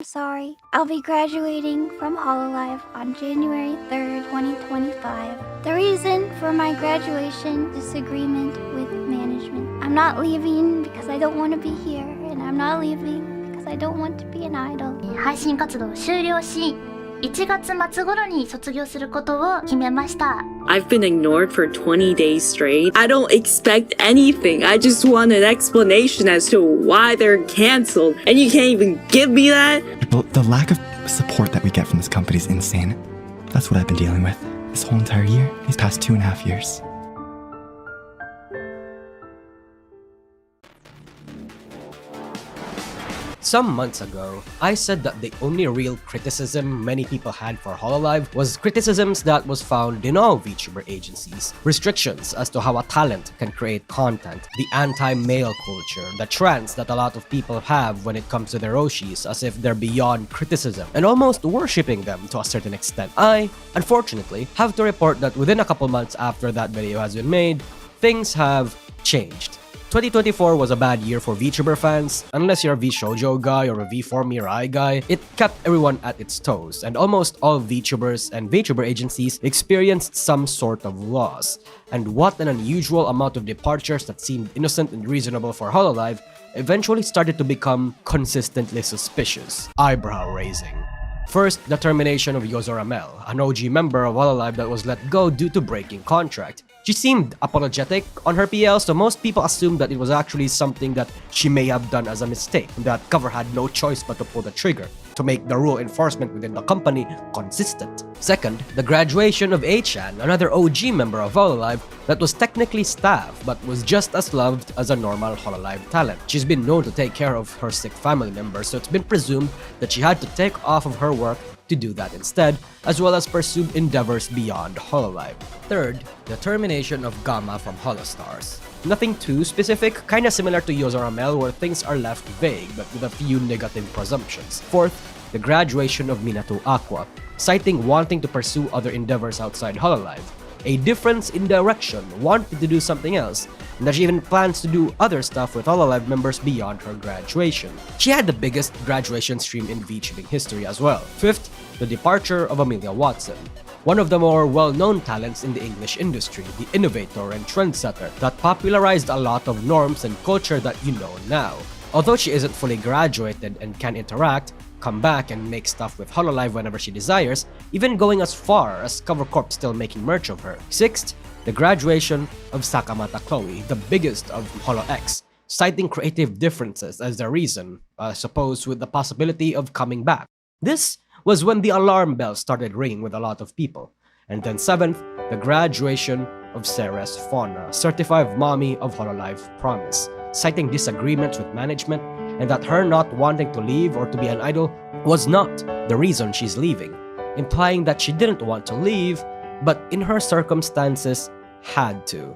sorry. I'll be graduating from Hololive on January 3rd, 2025. The reason for my graduation disagreement with management. I'm not leaving because I don't want to be here, and I'm not leaving because I don't want to be an idol. 配信活動を終了し、1月末頃に卒業することを決めました。I've been ignored for 20 days straight. I don't expect anything. I just want an explanation as to why they're canceled. And you can't even give me that? The lack of support that we get from this company is insane. That's what I've been dealing with this whole entire year, these past 2.5 years. Some months ago, I said that the only real criticism many people had for Hololive was criticisms that was found in all VTuber agencies. Restrictions as to how a talent can create content, the anti-male culture, the trends that a lot of people have when it comes to their Roshis as if they're beyond criticism, and almost worshipping them to a certain extent. I, unfortunately, have to report that within a couple months after that video has been made, things have changed. 2024 was a bad year for VTuber fans. Unless you're a V-Shoujo guy or a V4 Mirai guy, it kept everyone at its toes, and almost all VTubers and VTuber agencies experienced some sort of loss. And what an unusual amount of departures that seemed innocent and reasonable for Hololive eventually started to become consistently suspicious, eyebrow-raising. First, the termination of Yozora Mel, an OG member of Hololive that was let go due to breaking contract. She seemed apologetic on her PL, so most people assumed that it was actually something that she may have done as a mistake, that Cover had no choice but to pull the trigger to make the rule enforcement within the company consistent. Second, the graduation of A-chan, another OG member of Hololive that was technically staff but was just as loved as a normal Hololive talent. She's been known to take care of her sick family members, so it's been presumed that she had to take off of her work to do that instead, as well as pursue endeavors beyond Hololive. Third, the termination of Gamma from HoloStars. Nothing too specific, kinda similar to Yozora Mel where things are left vague but with a few negative presumptions. Fourth, the graduation of Minato Aqua, citing wanting to pursue other endeavors outside Hololive. A difference in direction, wanted to do something else, and that she even plans to do other stuff with Hololive members beyond her graduation. She had the biggest graduation stream in VTubing history as well. Fifth, the departure of Amelia Watson, one of the more well-known talents in the English industry, the innovator and trendsetter that popularized a lot of norms and culture that you know now. Although she isn't fully graduated and can interact, come back and make stuff with Hololive whenever she desires, even going as far as Cover Corp still making merch of her. Sixth, the graduation of Sakamata Chloe, the biggest of Holo X, citing creative differences as the reason, I suppose with the possibility of coming back. This was when the alarm bell started ringing with a lot of people. And then seventh, the graduation of Ceres Fauna, certified mommy of Hololive Promise, citing disagreements with management and that her not wanting to leave or to be an idol was not the reason she's leaving, implying that she didn't want to leave, but in her circumstances, had to.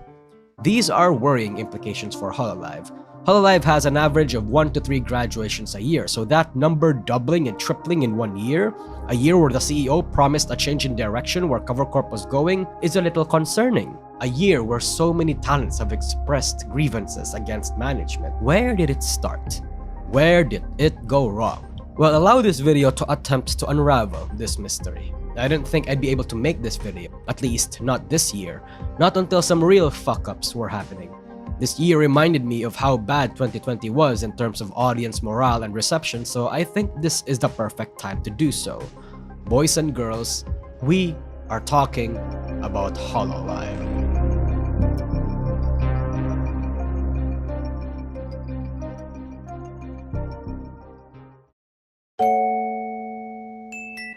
These are worrying implications for Hololive. Hololive has an average of 1 to 3 graduations a year, so that number doubling and tripling in 1 year, a year where the CEO promised a change in direction where Cover Corp was going, is a little concerning. A year where so many talents have expressed grievances against management. Where did it start? Where did it go wrong? Well, allow this video to attempt to unravel this mystery. I didn't think I'd be able to make this video, at least not this year, not until some real fuck-ups were happening. This year reminded me of how bad 2020 was in terms of audience morale and reception, so I think this is the perfect time to do so. Boys and girls, we are talking about Hololive.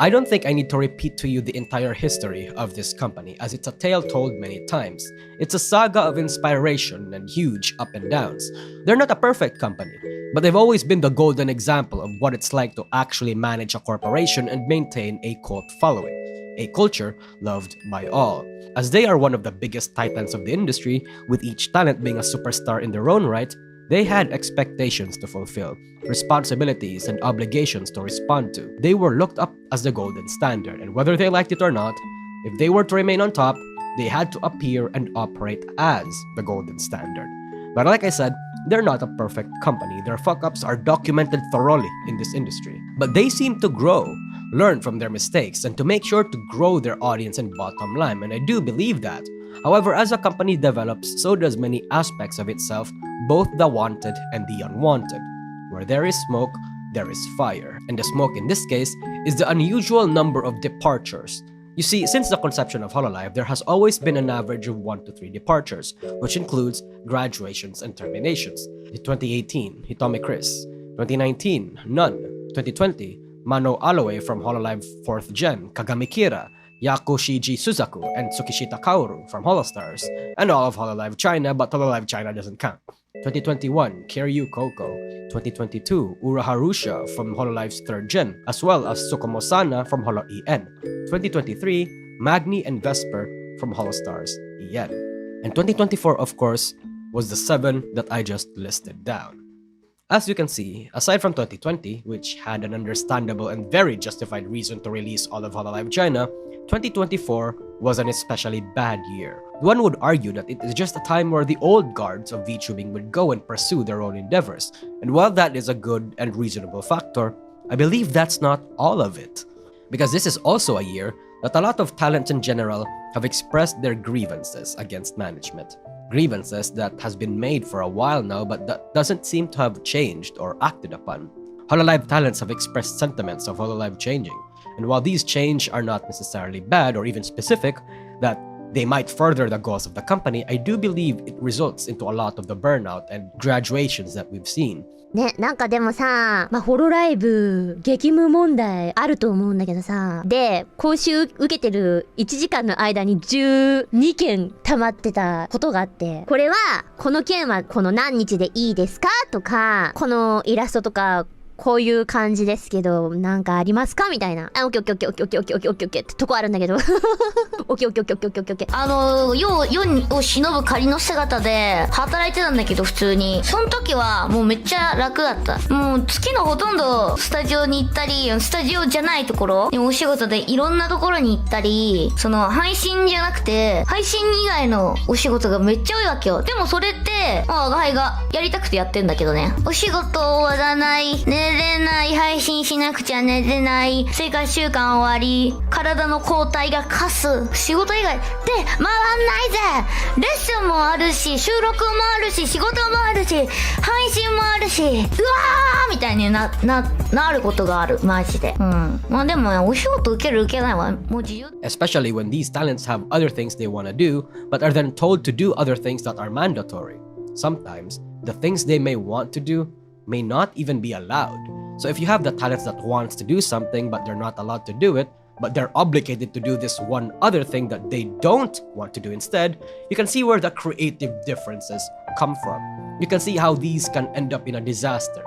I don't think I need to repeat to you the entire history of this company, as it's a tale told many times. It's a saga of inspiration and huge up and downs. They're not a perfect company, but they've always been the golden example of what it's like to actually manage a corporation and maintain a cult following, a culture loved by all. As they are one of the biggest titans of the industry, with each talent being a superstar in their own right, they had expectations to fulfill, responsibilities and obligations to respond to. They were looked up as the golden standard, and whether they liked it or not, if they were to remain on top, they had to appear and operate as the golden standard. But like I said, they're not a perfect company. Their fuck-ups are documented thoroughly in this industry. But they seem to grow, learn from their mistakes, and to make sure to grow their audience and bottom line, and I do believe that. However, as a company develops, so does many aspects of itself, both the wanted and the unwanted. Where there is smoke, there is fire. And the smoke in this case is the unusual number of departures. You see, since the conception of Hololive, there has always been an average of 1 to 3 departures, which includes graduations and terminations. In 2018, Hitomi Chris. 2019, none. 2020, Mano Aloe from Hololive 4th Gen, Kagami Kira, Yaku Shiji Suzaku, and Tsukishita Kaoru from HoloStars, and all of Hololive China, but Hololive China doesn't count. 2021, Kiryu Koko. 2022, Ura Harusha from Hololive's 3rd Gen, as well as Tsukumo Sana from Holo EN. 2023, Magni and Vesper from HoloStars EN. And 2024, of course, was the 7 that I just listed down. As you can see, aside from 2020, which had an understandable and very justified reason to release all of Hololive China, 2024 was an especially bad year. One would argue that it is just a time where the old guards of VTubing would go and pursue their own endeavors, and while that is a good and reasonable factor, I believe that's not all of it. Because this is also a year that a lot of talents in general have expressed their grievances against management. Grievances that has been made for a while now but that doesn't seem to have changed or acted upon. Hololive talents have expressed sentiments of Hololive changing, and while these change are not necessarily bad or even specific, that they might further the goals of the company, I do believe it results into a lot of the burnout and graduations that we've seen. ね、なんかでもさ、ホロライブ激務問題あると思うんだけどさ、で、講習受けてる1時間の間に12件溜まってたことがあって、これはこの件はこの何日でいいですかとか、このイラストとかこういう感じですけどなんかありますかみたいな。オッケーオッケーオッケーオッケーオッケーオッケーオッケーオッケーってとこあるんだけどオッケーオッケーオッケーオッケーオッケーオッケー世を忍ぶ仮の姿で働いてたんだけど、普通にその時はもうめっちゃ楽だった。もう月のほとんどスタジオに行ったり、スタジオじゃないところにお仕事でいろんなところに行ったり、その配信じゃなくて配信以外のお仕事がめっちゃ多いわけよ。でもそれって我が輩がやりたくてやってんだけどね。お仕事終わらない、寝れない、配信しなくちゃ寝れない、生活習慣終わり、体の抗体がカス、仕事以外で回んないぜ。レッスンもあるし、収録もあるし、仕事もあるし、配信もあるし、うわーみたいになることがある、マジで。まあでもね、お仕事受ける受けないはもう自由。 Especially when these talents have other things they want to do, but are then told to do other things that are mandatory. Sometimes, the things they may want to do may not even be allowed. So if you have the talents that wants to do something but they're not allowed to do it, but they're obligated to do this one other thing that they don't want to do instead, you can see where the creative differences come from. You can see how these can end up in a disaster.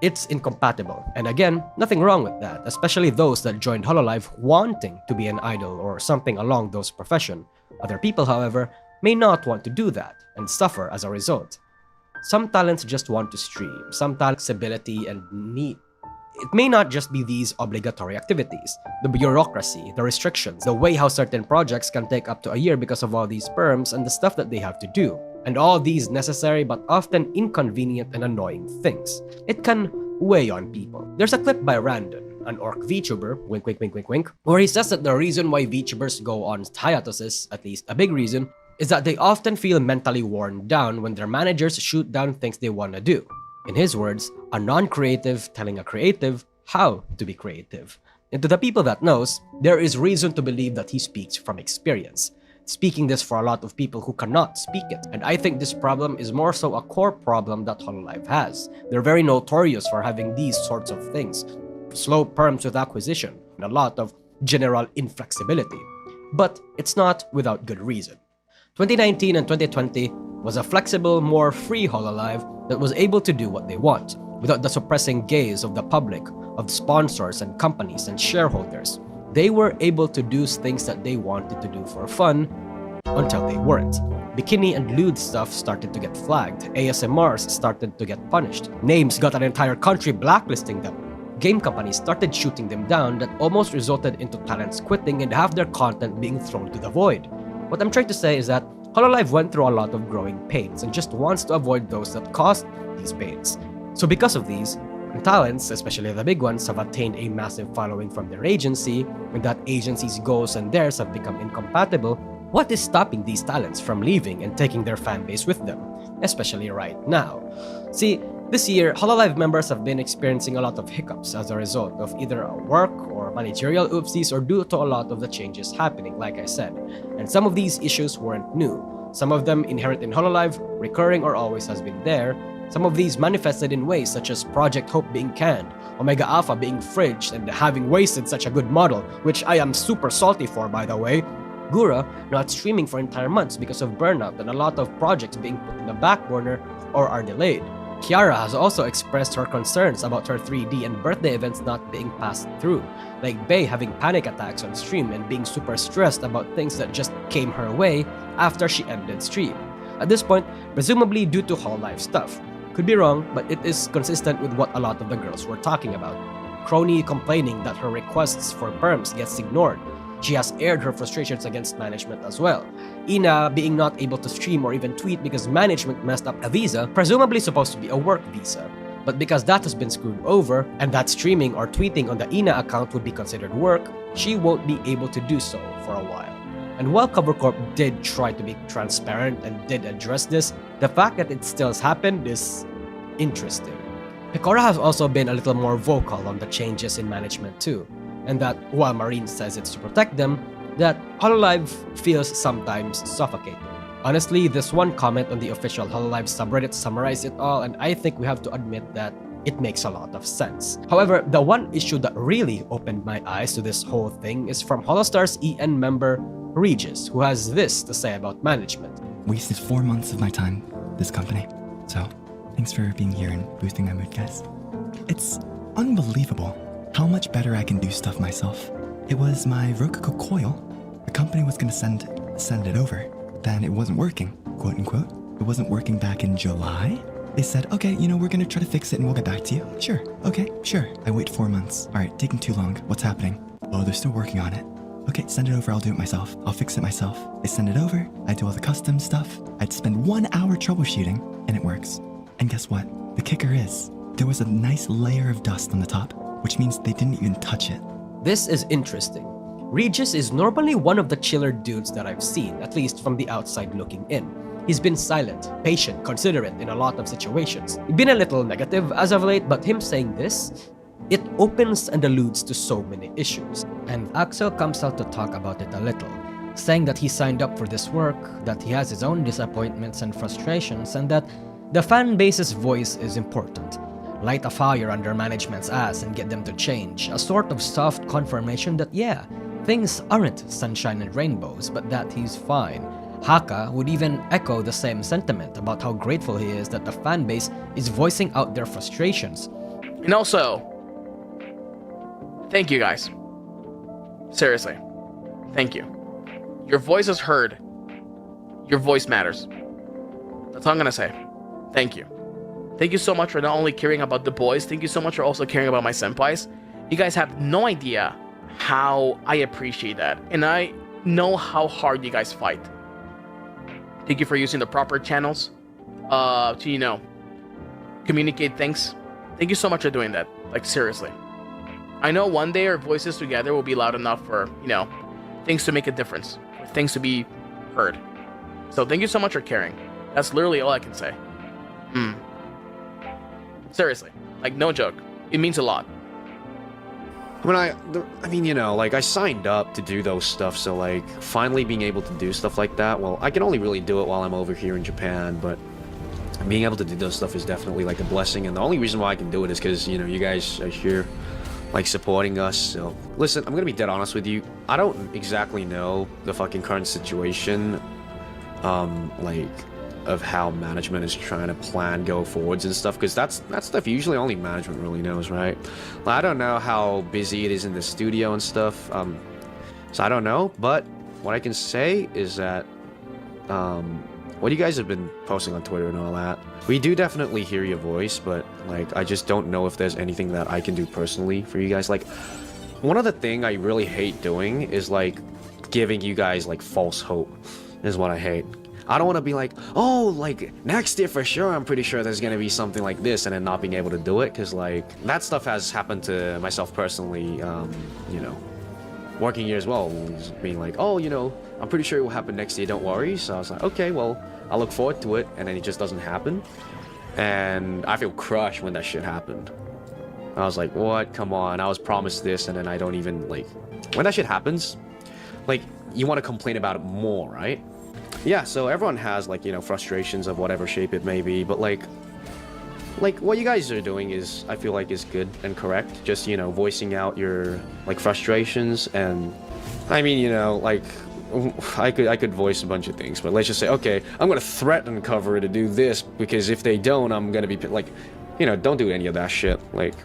It's incompatible, and again, nothing wrong with that, especially those that joined Hololive wanting to be an idol or something along those profession. Other people, however, may not want to do that and suffer as a result. Some talents just want to stream, some talents ability and need. It may not just be these obligatory activities, the bureaucracy, the restrictions, the way how certain projects can take up to a year because of all these perms and the stuff that they have to do, and all these necessary but often inconvenient and annoying things. It can weigh on people. There's a clip by Randon, an orc VTuber, wink wink wink wink wink, where he says that the reason why VTubers go on hiatuses, at least a big reason, is that they often feel mentally worn down when their managers shoot down things they want to do. In his words, a non-creative telling a creative how to be creative. And to the people that knows, there is reason to believe that he speaks from experience. Speaking this for a lot of people who cannot speak it. And I think this problem is more so a core problem that Hololive has. They're very notorious for having these sorts of things. Slow perms with acquisition, and a lot of general inflexibility. But it's not without good reason. 2019 and 2020 was a flexible, more free Hololive that was able to do what they want, without the suppressing gaze of the public, of sponsors and companies and shareholders. They were able to do things that they wanted to do for fun, until they weren't. Bikini and lewd stuff started to get flagged, ASMRs started to get punished, names got an entire country blacklisting them, game companies started shooting them down that almost resulted into talents quitting and half their content being thrown to the void. What I'm trying to say is that Hololive went through a lot of growing pains and just wants to avoid those that caused these pains. So because of these, talents, especially the big ones, have attained a massive following from their agency, and that agency's goals and theirs have become incompatible. What is stopping these talents from leaving and taking their fan base with them, especially right now? See, this year, Hololive members have been experiencing a lot of hiccups as a result of either work or managerial oopsies or due to a lot of the changes happening, like I said. And some of these issues weren't new. Some of them inherent in Hololive, recurring or always has been there. Some of these manifested in ways such as Project Hope being canned, Omega Alpha being fridged and having wasted such a good model, which I am super salty for, by the way. Gura not streaming for entire months because of burnout and a lot of projects being put in the back burner or are delayed. Kiara has also expressed her concerns about her 3D and birthday events not being passed through, like Bae having panic attacks on stream and being super stressed about things that just came her way after she ended stream. At this point, presumably due to Hololive stuff. Could be wrong, but it is consistent with what a lot of the girls were talking about. Crony complaining that her requests for perms gets ignored. She has aired her frustrations against management as well. Ina being not able to stream or even tweet because management messed up a visa, presumably supposed to be a work visa. But because that has been screwed over, and that streaming or tweeting on the Ina account would be considered work, she won't be able to do so for a while. And while CoverCorp did try to be transparent and did address this, the fact that it still has happened is interesting. Pecora has also been a little more vocal on the changes in management too, and that while Marine says it's to protect them, that Hololive feels sometimes suffocating. Honestly, this one comment on the official Hololive subreddit summarized it all, and I think we have to admit that it makes a lot of sense. However, the one issue that really opened my eyes to this whole thing is from HoloStars EN member Regis, who has this to say about management. Wasted 4 months of my time, this company. So, thanks for being here and boosting my mood, guys. It's unbelievable how much better I can do stuff myself. It was my Rococo coil. The company was gonna send it over. Then it wasn't working, quote unquote. It wasn't working back in July. They said, okay, we're gonna try to fix it and we'll get back to you. Sure, okay, sure. I wait 4 months. All right, taking too long. What's happening? Oh, they're still working on it. Okay, send it over, I'll do it myself. I'll fix it myself. They send it over, I do all the custom stuff. I'd spend 1 hour troubleshooting, and it works. And guess what? The kicker is, there was a nice layer of dust on the top, which means they didn't even touch it. This is interesting. Regis is normally one of the chiller dudes that I've seen, at least from the outside looking in. He's been silent, patient, considerate in a lot of situations. He's been a little negative as of late, but him saying this, it opens and alludes to so many issues. And Axel comes out to talk about it a little, saying that he signed up for this work, that he has his own disappointments and frustrations, and that the fan base's voice is important. Light a fire under management's ass and get them to change, a sort of soft confirmation that yeah, things aren't sunshine and rainbows, but that he's fine. Haka would even echo the same sentiment about how grateful he is that the fan base is voicing out their frustrations. And also, thank you guys. Seriously, thank you. Your voice is heard. Your voice matters. That's all I'm gonna say. Thank you. Thank you so much for not only caring about the boys, thank you so much for also caring about my senpais. You guys have no idea how I appreciate that. And I know how hard you guys fight. Thank you for using the proper channels to, communicate things. Thank you so much for doing that. Like, seriously. I know one day our voices together will be loud enough for, things to make a difference. For things to be heard. So thank you so much for caring. That's literally all I can say. Seriously. Like, no joke. It means a lot. I signed up to do those stuff, so, finally being able to do stuff like that, well, I can only really do it while I'm over here in Japan, but being able to do those stuff is definitely, a blessing, and the only reason why I can do it is because, you guys are here, supporting us, so... Listen, I'm gonna be dead honest with you, I don't exactly know the fucking current situation, of how management is trying to plan go forwards and stuff, because that's stuff usually only management really knows, right? I don't know how busy it is in the studio and stuff, so I don't know, but what I can say is that what you guys have been posting on Twitter and all that, we do definitely hear your voice, but I just don't know if there's anything that I can do personally for you guys. One of the thing I really hate doing is giving you guys false hope is what I hate. I don't want to be like, oh, like next year for sure, I'm pretty sure there's going to be something like this, and then not being able to do it, because like that stuff has happened to myself personally, you know, working here as well, being like, oh, you know, I'm pretty sure it will happen next year, don't worry. So I was like, okay, well, I look forward to it, and then it just doesn't happen, and I feel crushed when that shit happened. I was like, what? Come on, I was promised this, and then I don't even, like, when that shit happens, like, you want to complain about it more, right? Yeah, so everyone has, like, you know, frustrations of whatever shape it may be, but like what you guys are doing is, I feel like, is good and correct. Just, you know, voicing out your, like, frustrations, and I mean, you know, like, I could voice a bunch of things, but let's just say, okay, I'm gonna threaten cover to do this, because if they don't, I'm gonna be like, you know, don't do any of that shit. Like,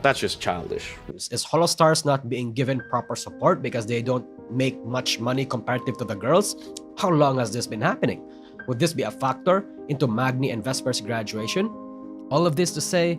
that's just childish. Is HoloStars not being given proper support because they don't make much money comparative to the girls? How long has this been happening? Would this be a factor into Magni and Vesper's graduation? All of this to say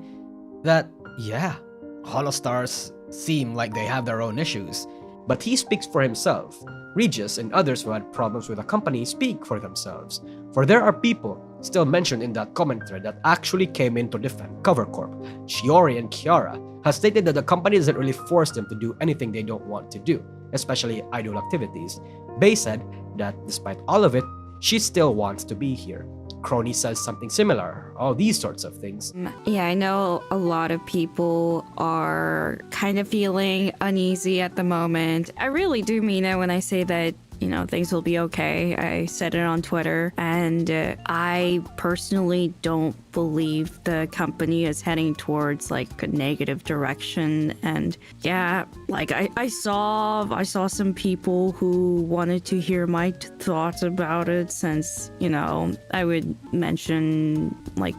that, yeah, HoloStars seem like they have their own issues, but he speaks for himself. Regis and others who had problems with the company speak for themselves, for there are people still mentioned in that comment thread that actually came in to defend Cover Corp. Shiori and Kiara has stated that the company doesn't really force them to do anything they don't want to do, especially idol activities. Bae said that despite all of it, she still wants to be here. Crony says something similar, all these sorts of things. Yeah, I know a lot of people are kind of feeling uneasy at the moment. I really do mean it when I say that, you know, things will be okay. I said it on Twitter, and I personally don't believe the company is heading towards like a negative direction. And yeah, like I saw some people who wanted to hear my thoughts about it, since, you know, I would mention like,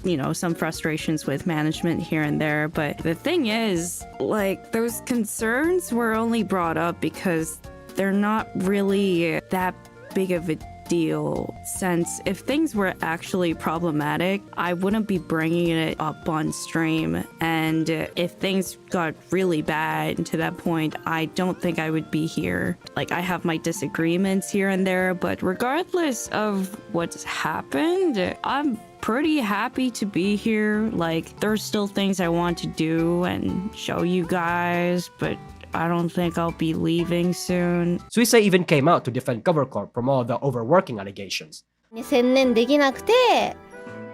you know, some frustrations with management here and there. But the thing is, like, those concerns were only brought up because they're not really that big of a deal, since if things were actually problematic, I wouldn't be bringing it up on stream. And if things got really bad to that point, I don't think I would be here. Like, I have my disagreements here and there, but regardless of what's happened, I'm pretty happy to be here. Like, there's still things I want to do and show you guys, but I don't think I'll be leaving soon. Suisei even came out to defend Cover Corp from all the overworking allegations. に専念できなくて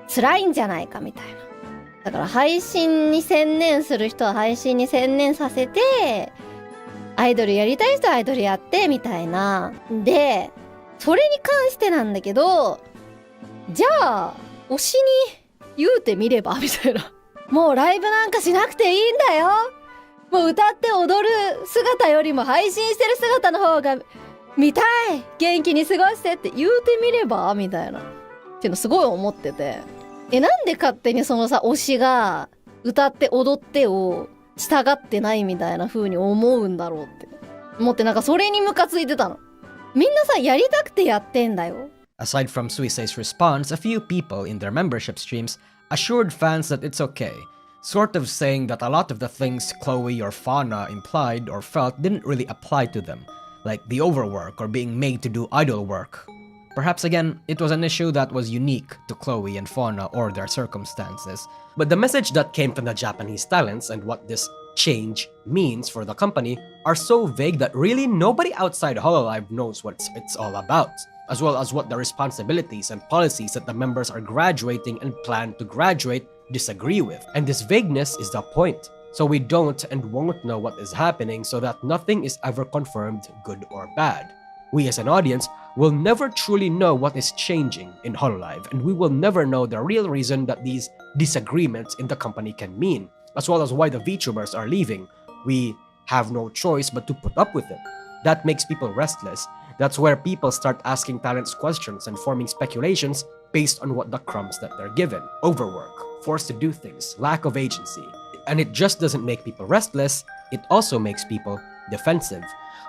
辛いんじゃないかみたいな。だから配信に専念する人は配信に専念させて、アイドルやりたい人はアイドルやってみたいな。で、それに関してなんだけど、じゃあ推しに言うてみればみたいな。もうライブなんかしなくていいんだよ。もう歌って踊る姿よりも配信してる姿の方が見たい、元気に過ごしてって言うてみればみたいなっていうのすごい思ってて、なんで勝手にそのさ、推しが歌って踊ってを従ってないみたいな風に思うんだろうって思って、なんかそれにムカついてたの。みんなさ、やりたくてやってんだよ。 Aside from Suisei's response, a few people in their membership streams assured fans that it's okay, sort of saying that a lot of the things Chloe or Fauna implied or felt didn't really apply to them, like the overwork or being made to do idol work. Perhaps again, it was an issue that was unique to Chloe and Fauna or their circumstances. But the message that came from the Japanese talents and what this change means for the company are so vague that really nobody outside Hololive knows what it's all about, as well as what the responsibilities and policies that the members are graduating and plan to graduate disagree with. And this vagueness is the point. So we don't and won't know what is happening, so that nothing is ever confirmed good or bad. We as an audience will never truly know what is changing in Hololive, and we will never know the real reason that these disagreements in the company can mean, as well as why the VTubers are leaving. We have no choice but to put up with it. That makes people restless. That's where people start asking talents questions and forming speculations based on what the crumbs that they're given. Overwork, forced to do things, lack of agency. And it just doesn't make people restless, it also makes people defensive.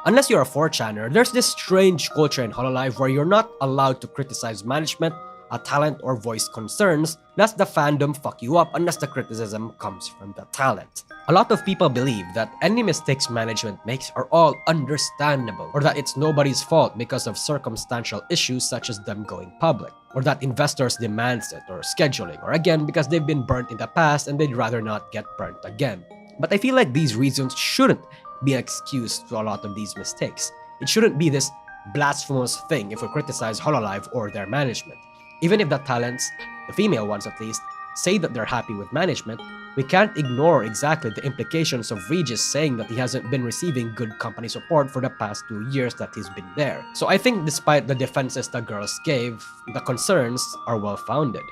Unless you're a 4chaner, there's this strange culture in Hololive where you're not allowed to criticize management a talent or voice concerns, does the fandom fuck you up unless the criticism comes from the talent? A lot of people believe that any mistakes management makes are all understandable, or that it's nobody's fault because of circumstantial issues such as them going public, or that investors demands it, or scheduling, or again because they've been burnt in the past and they'd rather not get burnt again. But I feel like these reasons shouldn't be an excuse to a lot of these mistakes. It shouldn't be this blasphemous thing if we criticize Hololive or their management. Even if the talents, the female ones at least, say that they're happy with management, we can't ignore exactly the implications of Regis saying that he hasn't been receiving good company support for the past 2 years that he's been there. So I think despite the defenses the girls gave, the concerns are well-founded.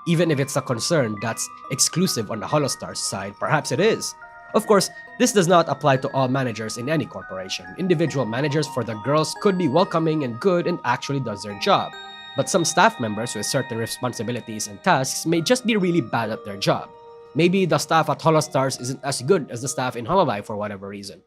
Even if it's a concern that's exclusive on the HoloStars side, perhaps it is. Of course, this does not apply to all managers in any corporation. Individual managers for the girls could be welcoming and good and actually does their job. But some staff members with certain responsibilities and tasks may just be really bad at their job. Maybe the staff at HoloStars isn't as good as the staff in Hololive for whatever reason.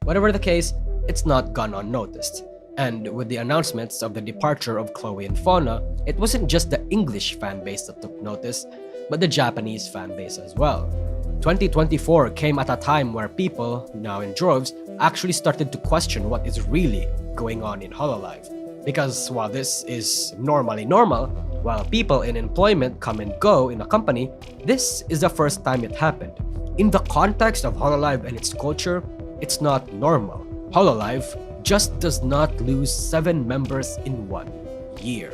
Whatever the case, it's not gone unnoticed. And with the announcements of the departure of Chloe and Fauna, it wasn't just the English fanbase that took notice, but the Japanese fanbase as well. 2024 came at a time where people, now in droves, actually started to question what is really going on in Hololive. Because while this is normally normal, while people in employment come and go in a company, this is the first time it happened. In the context of Hololive and its culture, it's not normal. Hololive just does not lose 7 members in 1 year.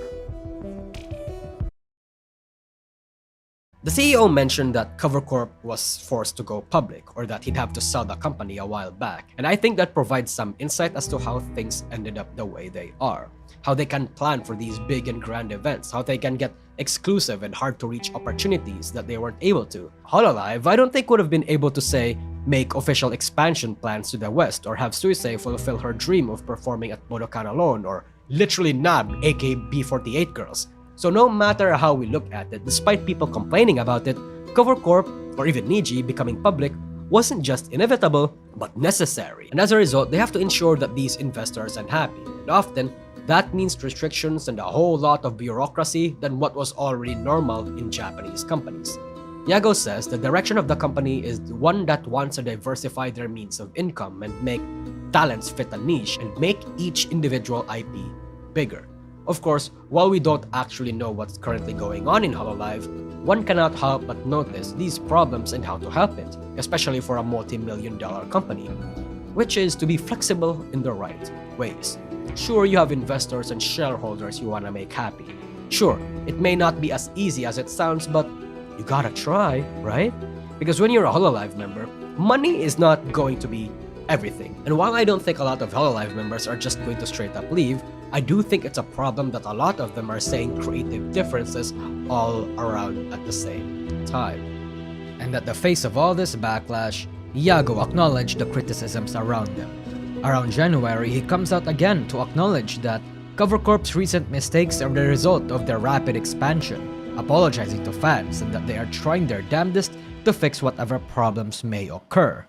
The CEO mentioned that CoverCorp was forced to go public, or that he'd have to sell the company a while back, and I think that provides some insight as to how things ended up the way they are. How they can plan for these big and grand events, how they can get exclusive and hard-to-reach opportunities that they weren't able to. Hololive, I don't think would have been able to say, make official expansion plans to the West, or have Suisei fulfill her dream of performing at Budokan alone, or literally nab AKB48 girls. So no matter how we look at it, despite people complaining about it, CoverCorp, or even Niji, becoming public wasn't just inevitable, but necessary. And as a result, they have to ensure that these investors are happy. And often, that means restrictions and a whole lot of bureaucracy than what was already normal in Japanese companies. Yago says the direction of the company is one that wants to diversify their means of income and make talents fit a niche and make each individual IP bigger. Of course, while we don't actually know what's currently going on in Hololive, one cannot help but notice these problems and how to help it, especially for a multi-million-dollar company, which is to be flexible in the right ways. Sure, you have investors and shareholders you want to make happy. Sure, it may not be as easy as it sounds, but you gotta try, right? Because when you're a Hololive member, money is not going to be everything. And while I don't think a lot of Hololive members are just going to straight up leave, I do think it's a problem that a lot of them are saying creative differences all around at the same time. And at the face of all this backlash, Yago acknowledged the criticisms around them. Around January, he comes out again to acknowledge that CoverCorp's recent mistakes are the result of their rapid expansion, apologizing to fans and that they are trying their damnedest to fix whatever problems may occur.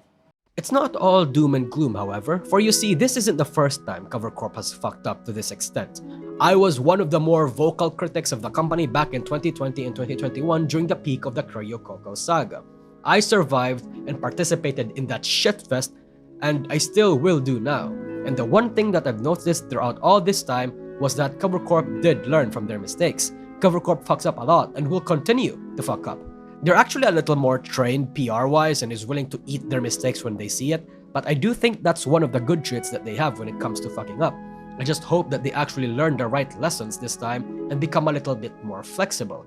It's not all doom and gloom, however, for you see, this isn't the first time CoverCorp has fucked up to this extent. I was one of the more vocal critics of the company back in 2020 and 2021 during the peak of the Kryokoko saga. I survived and participated in that shitfest, and I still will do now. And the one thing that I've noticed throughout all this time was that CoverCorp did learn from their mistakes. CoverCorp fucks up a lot and will continue to fuck up. They're actually a little more trained PR-wise and is willing to eat their mistakes when they see it, but I do think that's one of the good traits that they have when it comes to fucking up. I just hope that they actually learn the right lessons this time and become a little bit more flexible.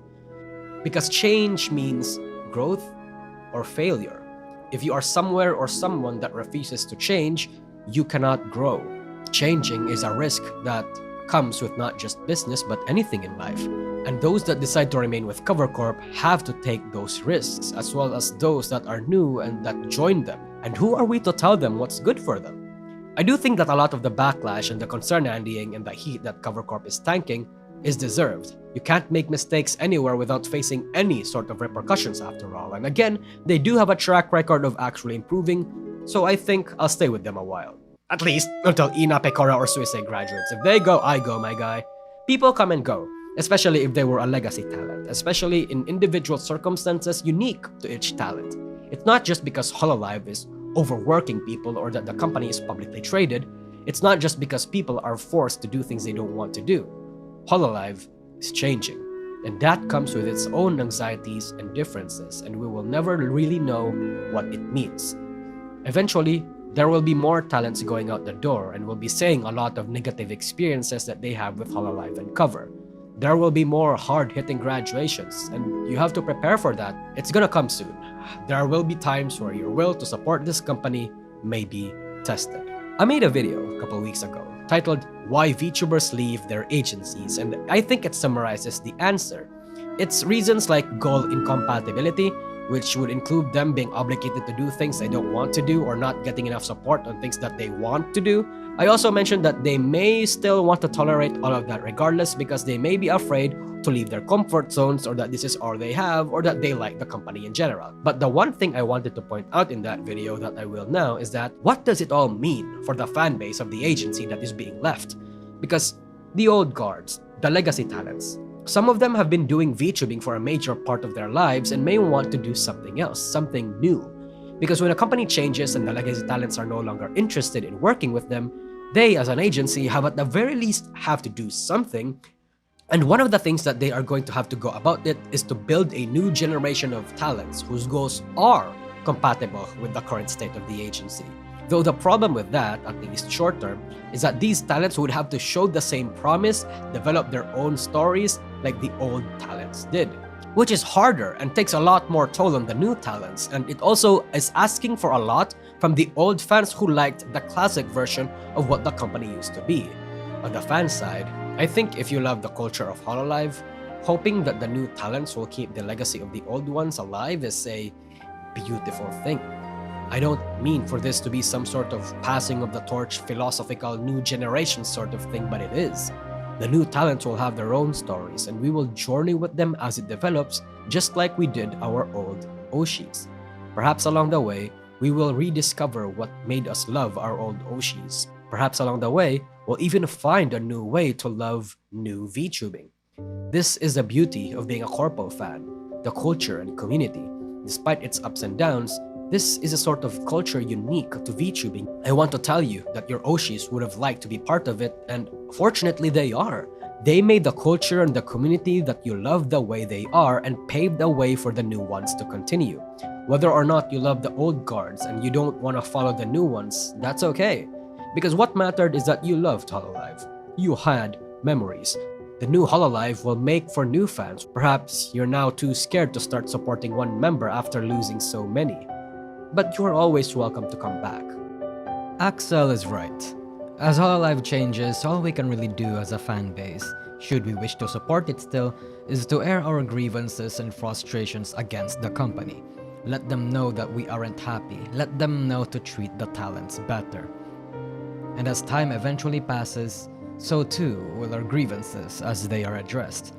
Because change means growth or failure. If you are somewhere or someone that refuses to change, you cannot grow. Changing is a risk that comes with not just business but anything in life. And those that decide to remain with CoverCorp have to take those risks, as well as those that are new and that join them. And who are we to tell them what's good for them? I do think that a lot of the backlash and the concern handling and the heat that CoverCorp is tanking is deserved. You can't make mistakes anywhere without facing any sort of repercussions after all. And again, they do have a track record of actually improving, so I think I'll stay with them a while. At least until Ina, Pecora, or Suisei graduates. If they go, I go, my guy. People come and go. especially if they were a legacy talent, especially in individual circumstances unique to each talent. It's not just because Hololive is overworking people or that the company is publicly traded. It's not just because people are forced to do things they don't want to do. Hololive is changing, and that comes with its own anxieties and differences, and we will never really know what it means. Eventually, there will be more talents going out the door and will be saying a lot of negative experiences that they have with Hololive and cover. There will be more hard-hitting graduations, and you have to prepare for that. It's gonna come soon. There will be times where your will to support this company may be tested. I made a video a couple weeks ago titled Why VTubers Leave Their Agencies, and I think it summarizes the answer. It's reasons like goal incompatibility, which would include them being obligated to do things they don't want to do or not getting enough support on things that they want to do. I also mentioned that they may still want to tolerate all of that regardless because they may be afraid to leave their comfort zones or that this is all they have or that they like the company in general. But the one thing I wanted to point out in that video that I will now is that what does it all mean for the fan base of the agency that is being left? Because the old guards, the legacy talents, some of them have been doing VTubing for a major part of their lives and may want to do something else, something new. Because when a company changes and the legacy talents are no longer interested in working with them, they as an agency have at the very least have to do something. And one of the things that they are going to have to go about it is to build a new generation of talents whose goals are compatible with the current state of the agency. Though the problem with that, at least short term, is that these talents would have to show the same promise, develop their own stories like the old talents did. Which is harder and takes a lot more toll on the new talents, and it also is asking for a lot from the old fans who liked the classic version of what the company used to be. On the fan side, I think if you love the culture of Hololive, hoping that the new talents will keep the legacy of the old ones alive is a beautiful thing. I don't mean for this to be some sort of passing of the torch, philosophical new generation sort of thing, but it is. The new talents will have their own stories, and we will journey with them as it develops, just like we did our old Oshis. Perhaps along the way, we will rediscover what made us love our old Oshis. Perhaps along the way, we'll even find a new way to love new VTubing. This is the beauty of being a Corpo fan, the culture and community. Despite its ups and downs, this is a sort of culture unique to VTubing. I want to tell you that your Oshis would have liked to be part of it, and fortunately they are. They made the culture and the community that you love the way they are and paved the way for the new ones to continue. Whether or not you love the old guards and you don't want to follow the new ones, that's okay. Because what mattered is that you loved Hololive. You had memories. The new Hololive will make for new fans. Perhaps you're now too scared to start supporting one member after losing so many. But you are always welcome to come back. Axel is right. As Hololive changes, all we can really do as a fan base, should we wish to support it still, is to air our grievances and frustrations against the company. Let them know that we aren't happy. Let them know to treat the talents better. And as time eventually passes, so too will our grievances as they are addressed.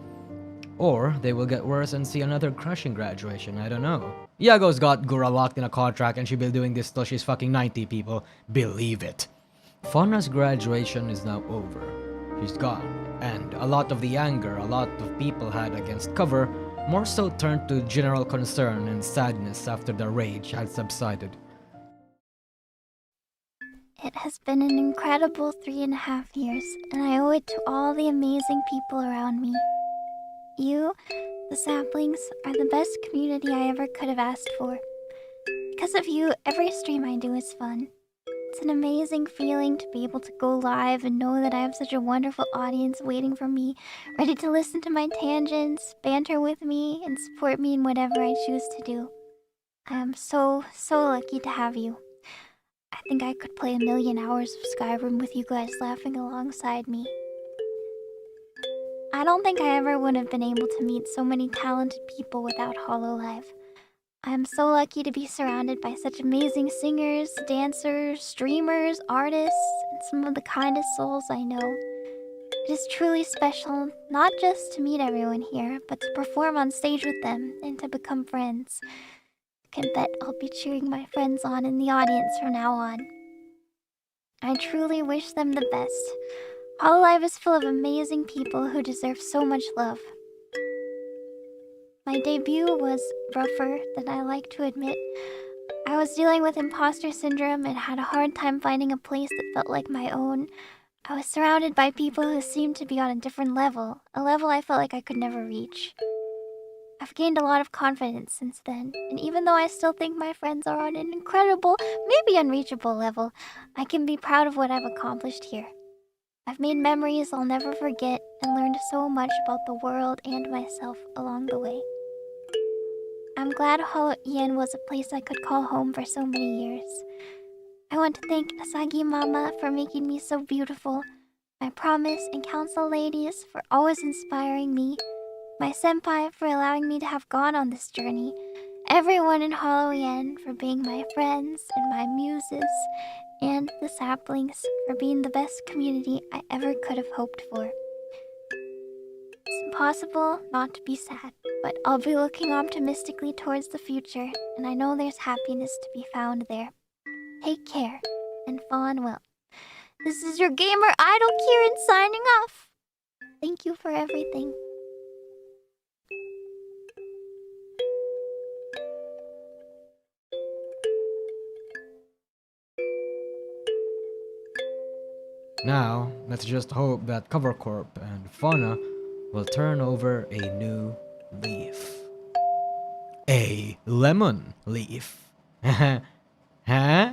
Or they will get worse and see another crushing graduation, I don't know. Yago's got Gura locked in a contract and she'll be doing this till she's fucking 90, people. Believe it. Fauna's graduation is now over. She's gone. And a lot of the anger a lot of people had against cover more so turned to general concern and sadness after the rage had subsided. It has been an incredible 3.5 years, and I owe it to all the amazing people around me. You, the saplings, are the best community I ever could have asked for. Because of you, every stream I do is fun. It's an amazing feeling to be able to go live and know that I have such a wonderful audience waiting for me, ready to listen to my tangents, banter with me, and support me in whatever I choose to do. I am so lucky to have you. I think I could play 1,000,000 hours of Skyrim with you guys laughing alongside me. I don't think I ever would have been able to meet so many talented people without Hololive. I am so lucky to be surrounded by such amazing singers, dancers, streamers, artists, and some of the kindest souls I know. It is truly special, not just to meet everyone here, but to perform on stage with them and to become friends. You can bet I'll be cheering my friends on in the audience from now on. I truly wish them the best. Hololive is full of amazing people who deserve so much love. My debut was rougher than I like to admit. I was dealing with imposter syndrome and had a hard time finding a place that felt like my own. I was surrounded by people who seemed to be on a different level, a level I felt like I could never reach. I've gained a lot of confidence since then, and even though I still think my friends are on an incredible, maybe unreachable level, I can be proud of what I've accomplished here. I've made memories I'll never forget and learned so much about the world and myself along the way. I'm glad Holo-Ien was a place I could call home for so many years. I want to thank Asagi Mama for making me so beautiful, my promise and council ladies for always inspiring me, my senpai for allowing me to have gone on this journey, everyone in Holo-Ien for being my friends and my muses, and the saplings for being the best community I ever could have hoped for. It's impossible not to be sad, but I'll be looking optimistically towards the future, and I know there's happiness to be found there. Take care, and fawn well. This is your gamer idol Kieran signing off. Thank you for everything. Now, let's just hope that Covercorp and Fauna will turn over a new leaf. A lemon leaf. Huh?